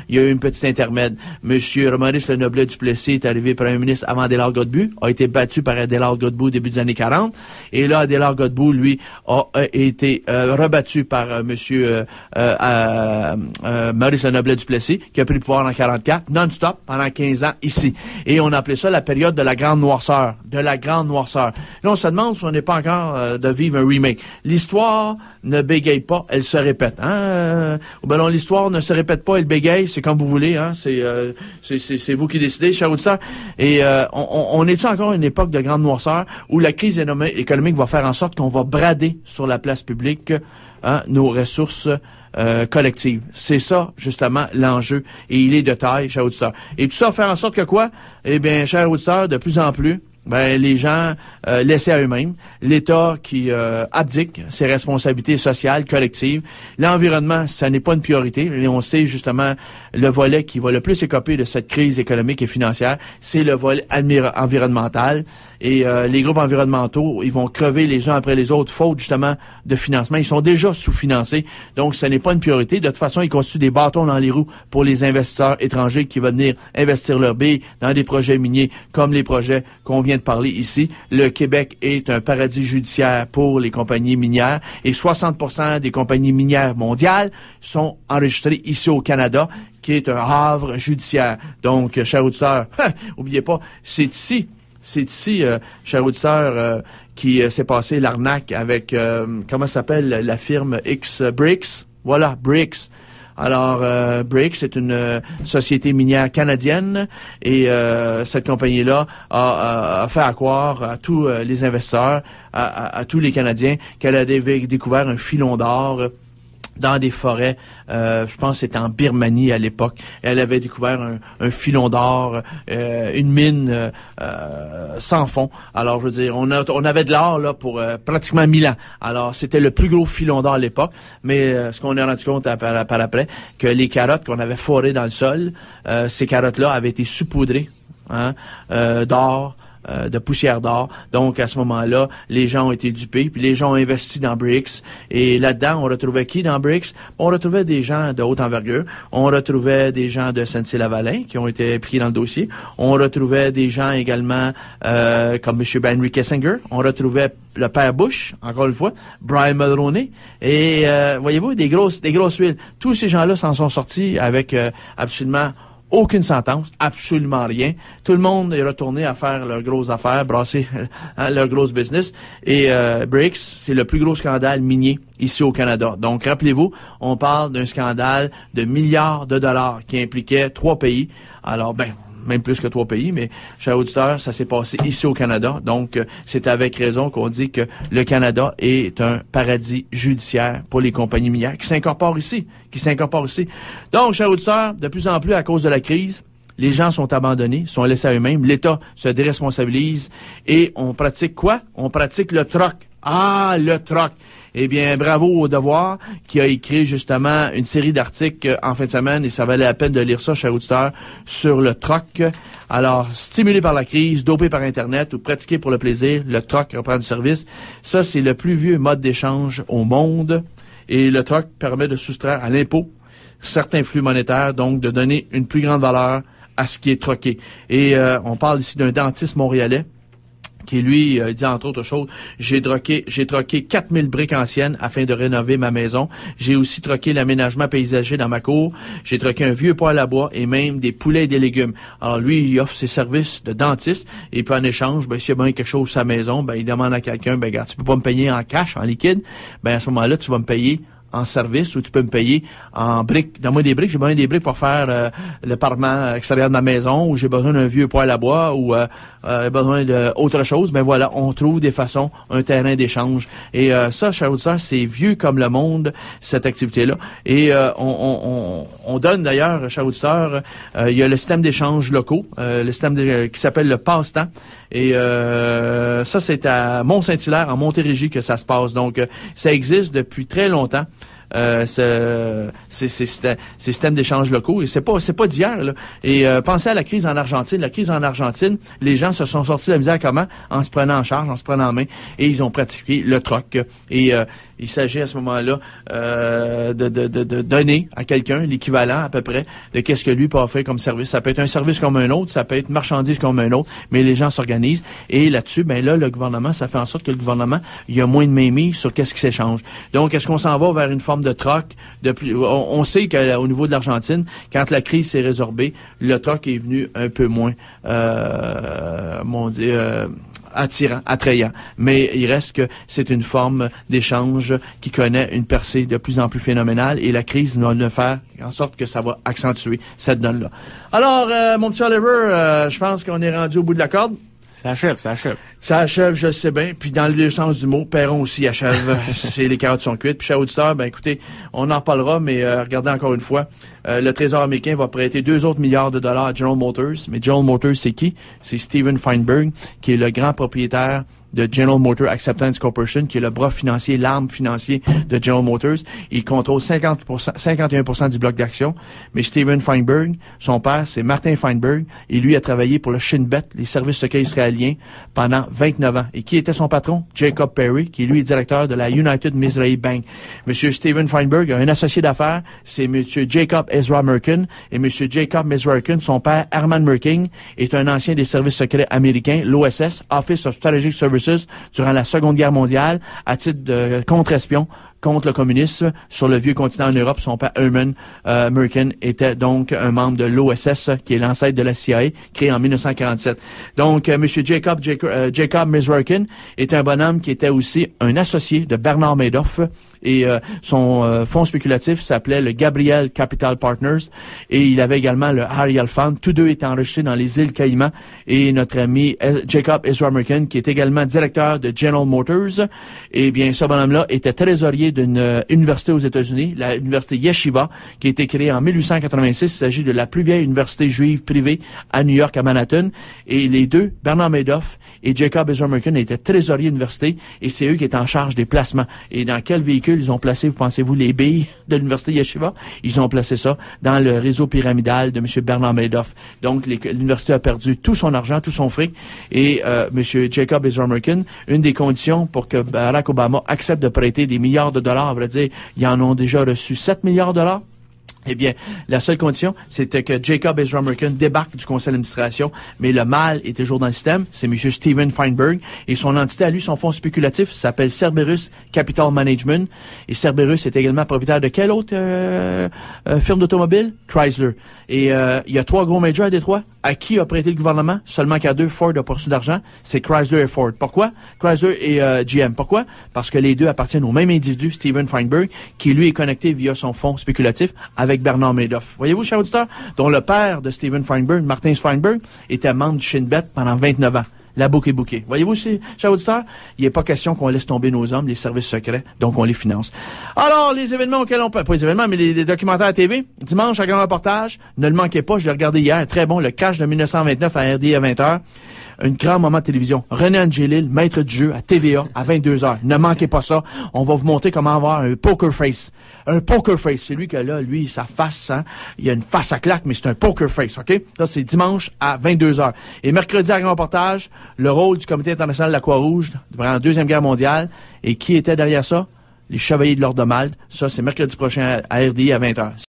il y a eu une petite intermède. Monsieur Maurice Lenoblet-Duplessis est arrivé premier ministre avant Adélard Godbout, a été battu par Adélard Godbout au début des années 40. Et là, Adélard Godbout, lui, a été rebattu par monsieur Maurice Lenoblet-Duplessis, qui a pris le pouvoir en 44, non-stop, pendant 15 ans ici. Et on appelait ça la période de la grande noirceur. De la grande noirceur. Là, on se demande si on n'est pas encore de vivre un remake. L'histoire ne bégaye pas, elle se répète. Ben non, l'histoire ne se répète pas, elle bégaye, c'est comme vous voulez. C'est vous qui décidez, chers auditeurs. Et on est-tu encore à une époque de grande noirceur où la crise économique va faire en sorte qu'on va brader sur la place publique nos ressources collectives. C'est ça, justement, l'enjeu. Et il est de taille, chers auditeurs. Et tout ça va faire en sorte que quoi? Eh bien, chers auditeurs, de plus en plus, les gens laissés à eux-mêmes, l'État qui abdique ses responsabilités sociales, collectives. L'environnement, ça n'est pas une priorité. Et on sait justement le volet qui va le plus écoper de cette crise économique et financière, c'est le volet environnemental. Et les groupes environnementaux, ils vont crever les uns après les autres, faute justement de financement. Ils sont déjà sous-financés, donc ce n'est pas une priorité. De toute façon, ils constituent des bâtons dans les roues pour les investisseurs étrangers qui veulent venir investir leurs billes dans des projets miniers comme les projets qu'on vient de parler ici. Le Québec est un paradis judiciaire pour les compagnies minières et 60% des compagnies minières mondiales sont enregistrées ici au Canada, qui est un havre judiciaire. Donc, chers auditeurs, oubliez pas, c'est ici, chers auditeurs, qui s'est passé l'arnaque avec, comment s'appelle la firme Bricks? Voilà, Bricks. Alors, Bricks est une société minière canadienne et cette compagnie-là a fait accroire à tous les investisseurs, à tous les Canadiens, qu'elle avait découvert un filon d'or dans des forêts, je pense que c'était en Birmanie à l'époque. Elle avait découvert un filon d'or, une mine sans fond. Alors, je veux dire, on avait de l'or là pour pratiquement 1000 ans. Alors, c'était le plus gros filon d'or à l'époque. Mais ce qu'on a rendu compte par après, que les carottes qu'on avait forées dans le sol, ces carottes-là avaient été saupoudrées d'or, de poussière d'or. Donc, à ce moment-là, les gens ont été dupés, puis les gens ont investi dans Bricks. Et là-dedans, on retrouvait qui dans Bricks? On retrouvait des gens de haute envergure. On retrouvait des gens de SNC-Lavalin qui ont été pris dans le dossier. On retrouvait des gens également comme M. Henry Kissinger. On retrouvait le père Bush, encore une fois, Brian Mulroney. Et voyez-vous, des grosses huiles. Tous ces gens-là s'en sont sortis avec absolument aucune sentence, absolument rien. Tout le monde est retourné à faire leurs grosses affaires, brasser leur grosse business. Et Bricks, c'est le plus gros scandale minier ici au Canada. Donc, rappelez-vous, on parle d'un scandale de milliards de dollars qui impliquait 3 pays. Alors, même plus que 3 pays, mais, chers auditeurs, ça s'est passé ici au Canada. Donc, c'est avec raison qu'on dit que le Canada est un paradis judiciaire pour les compagnies minières qui s'incorporent ici. Donc, chers auditeurs, de plus en plus, à cause de la crise, les gens sont abandonnés, sont laissés à eux-mêmes, l'État se déresponsabilise et on pratique quoi? On pratique le troc. Ah, le troc! Eh bien, bravo au Devoir qui a écrit justement une série d'articles en fin de semaine et ça valait la peine de lire ça, chers auditeurs, sur le troc. Alors, stimulé par la crise, dopé par Internet ou pratiqué pour le plaisir, le troc reprend du service. Ça, c'est le plus vieux mode d'échange au monde et le troc permet de soustraire à l'impôt certains flux monétaires, donc de donner une plus grande valeur à ce qui est troqué. Et on parle ici d'un dentiste montréalais qui, lui, dit entre autres choses, j'ai troqué 4000 briques anciennes afin de rénover ma maison. J'ai aussi troqué l'aménagement paysager dans ma cour. J'ai troqué un vieux poêle à bois et même des poulets et des légumes. Alors, lui, il offre ses services de dentiste et puis en échange, s'il y a bien quelque chose sur sa maison, il demande à quelqu'un, regarde, tu peux pas me payer en cash, en liquide, à ce moment-là, tu vas me payer en service ou tu peux me payer en briques. Donne-moi des briques, j'ai besoin des briques pour faire le parement extérieur de ma maison ou j'ai besoin d'un vieux poêle à bois ou besoin d'autre chose. Voilà, on trouve des façons, un terrain d'échange. Et ça, chers auditeurs, c'est vieux comme le monde, cette activité-là. Et on donne d'ailleurs, chers auditeurs, il y a le système d'échange locaux, le système qui s'appelle le passe-temps. Et ça, c'est à Mont-Saint-Hilaire, en Montérégie, que ça se passe. Donc, ça existe depuis très longtemps. ces systèmes d'échange locaux. Et c'est pas d'hier, là. Et pensez à la crise en Argentine. La crise en Argentine, les gens se sont sortis de la misère comment? En se prenant en charge, en se prenant en main. Et ils ont pratiqué le troc. Et il s'agit à ce moment-là de donner à quelqu'un l'équivalent à peu près de qu'est-ce que lui peut offrir comme service. Ça peut être un service comme un autre, ça peut être marchandise comme un autre, mais les gens s'organisent. Et là-dessus, ben là, le gouvernement, ça fait en sorte que le gouvernement, il y a moins de mainmise sur qu'est-ce qui s'échange. Donc, est-ce qu'on s'en va vers une forme de troc? On sait qu'au niveau de l'Argentine, quand la crise s'est résorbée, le troc est venu un peu moins, attrayant. Mais il reste que c'est une forme d'échange qui connaît une percée de plus en plus phénoménale et la crise va le faire en sorte que ça va accentuer cette donne-là. Alors, mon petit Oliver, je pense qu'on est rendu au bout de la corde. Ça achève. Ça achève, je le sais bien. Puis dans le deux sens du mot, Perron aussi achève. C'est les carottes sont cuites. Puis cher auditeur, ben écoutez, on en reparlera, mais regardez encore une fois, le Trésor américain va prêter 2 autres milliards de dollars à General Motors. Mais General Motors, c'est qui? C'est Steven Feinberg, qui est le grand propriétaire de General Motors Acceptance Corporation, qui est le bras financier, l'arme financier de General Motors. Il contrôle 51% du bloc d'action. Mais Steven Feinberg, son père, c'est Martin Feinberg, et lui a travaillé pour le Shin Bet, les services secrets israéliens, pendant 29 ans. Et qui était son patron? Jacob Perry, qui lui est directeur de la United Mizrahi Bank. Monsieur Steven Feinberg a un associé d'affaires, c'est Monsieur Jacob Ezra Merkin, et Monsieur Jacob Merkin, son père, Herman Merkin, est un ancien des services secrets américains, l'OSS, Office of Strategic Services, durant la Seconde Guerre mondiale, à titre de contre-espion contre le communisme sur le vieux continent en Europe. Son père, Herman Merkin, était donc un membre de l'OSS, qui est l'ancêtre de la CIA, créé en 1947. Donc, M. Jacob Merkin est un bonhomme qui était aussi un associé de Bernard Madoff, et son fonds spéculatif s'appelait le Gabriel Capital Partners, et il avait également le Ariel Fund. Tous deux étaient enregistrés dans les îles Caïmans, et notre ami Jacob Ezra Merkin, qui est également directeur de General Motors, et bien, ce bonhomme-là était trésorier d'une université aux États-Unis, l'université Yeshiva, qui a été créée en 1886. Il s'agit de la plus vieille université juive privée à New York, à Manhattan. Et les deux, Bernard Madoff et Jacob Ezra Merkin, étaient trésoriers de l'université, et c'est eux qui étaient en charge des placements. Et dans quel véhicule ils ont placé, vous pensez-vous, les billes de l'université Yeshiva? Ils ont placé ça dans le réseau pyramidal de M. Bernard Madoff. Donc, l'université a perdu tout son argent, tout son fric, et M. Jacob Ezra Merkin, une des conditions pour que Barack Obama accepte de prêter des milliards de dollars, à vrai dire, ils en ont déjà reçu 7 milliards de dollars. Eh bien, la seule condition, c'était que Jacob Ezra Merkin débarque du conseil d'administration, mais le mal est toujours dans le système. C'est M. Steven Feinberg, et son entité à lui, son fonds spéculatif, s'appelle Cerberus Capital Management. Et Cerberus est également propriétaire de quelle autre firme d'automobile? Chrysler. Et il y a 3 gros majors à Détroit. À qui a prêté le gouvernement? Seulement qu'à 2, Ford a pas reçu d'argent. C'est Chrysler et Ford. Pourquoi? Chrysler et GM. Pourquoi? Parce que les deux appartiennent au même individu, Steven Feinberg, qui lui est connecté via son fonds spéculatif avec Bernard Madoff. Voyez-vous, cher auditeur, dont le père de Steven Feinberg, Martin Feinberg, était membre du Shin Bet pendant 29 ans. La boucle est bouquée. Voyez-vous, cher auditeur, il n'est pas question qu'on laisse tomber nos hommes, les services secrets, donc on les finance. Alors, les événements auxquels on peut, pas les événements, mais les documentaires à TV, dimanche, un grand reportage, ne le manquez pas, je l'ai regardé hier, très bon, le crash de 1929 à RDI à 20h. Un grand moment de télévision. René Angélil, maître du jeu à TVA à 22h. Ne manquez pas ça. On va vous montrer comment avoir un poker face. Un poker face. C'est lui que là, lui, sa face, hein, il a une face à claque, mais c'est un poker face, OK? Ça, c'est dimanche à 22h. Et mercredi, à grand reportage, le rôle du Comité international de la Croix-Rouge durant la Deuxième Guerre mondiale. Et qui était derrière ça? Les Chevaliers de l'Ordre de Malte. Ça, c'est mercredi prochain à RDI à 20h.